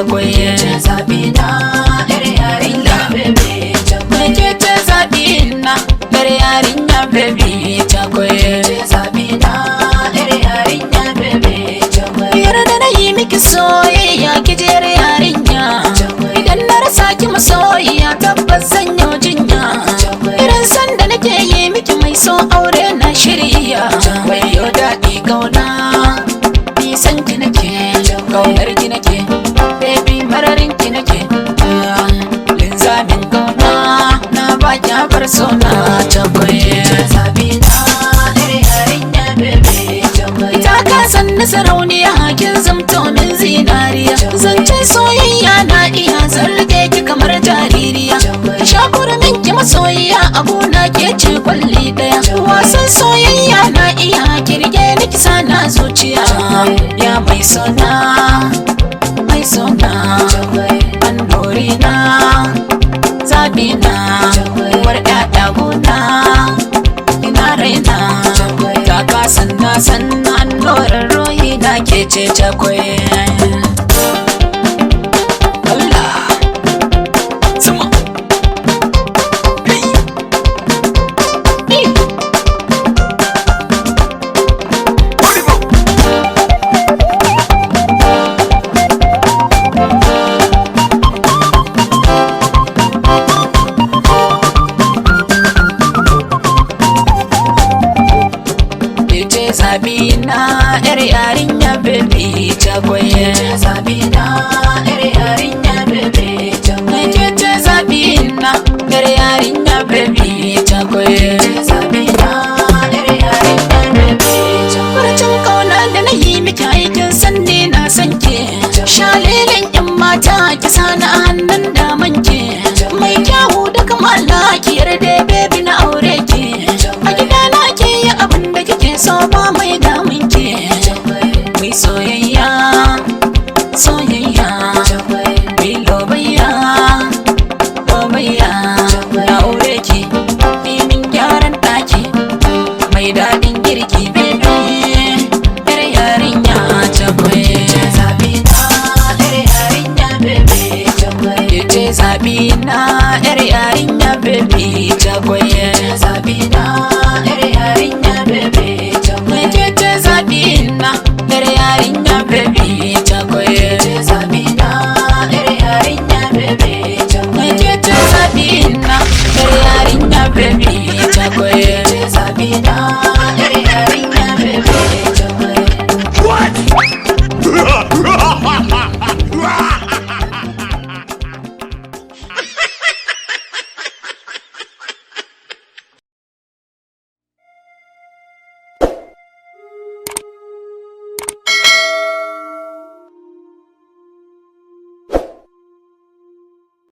cakwai. Zabi na yar yarinya baby cakwai. Ke ce zabi na yar yarinya baby cakwai. Zabi na yar yarinya baby cakwai. Yarda na yi miki soyayya ki je yar yarinya. Idan na rasa ki masoyiya tabbas zan yi jinya. Irin san da nake yi miki mai so aure na shirya. Wayo daɗi kauna ni san ki nake, kaunar ki nake, baby mararin ki nake. Linzamin kauna na ba ki bar so na cakwai. Zabi na yar yarinya baby cakwai. Ita ka san na sarauniya kin zamto min zinariya. Zance soyayya na iya zarge ki kamar jaririya. Shakura min ki masoyiya abuna ke ce kwalli daya. Wasan soyayya na iya kirge ni kisa na zuciya. Ya mai sona, mai sona, andori na, zabi na, uwar ƴaƴa gona, ina raina. Kaka sanna sanna noran rohi na ke ce cakwai. Allah sama zabi na yar yarinya baby cakwai. Zabi na yar yarinya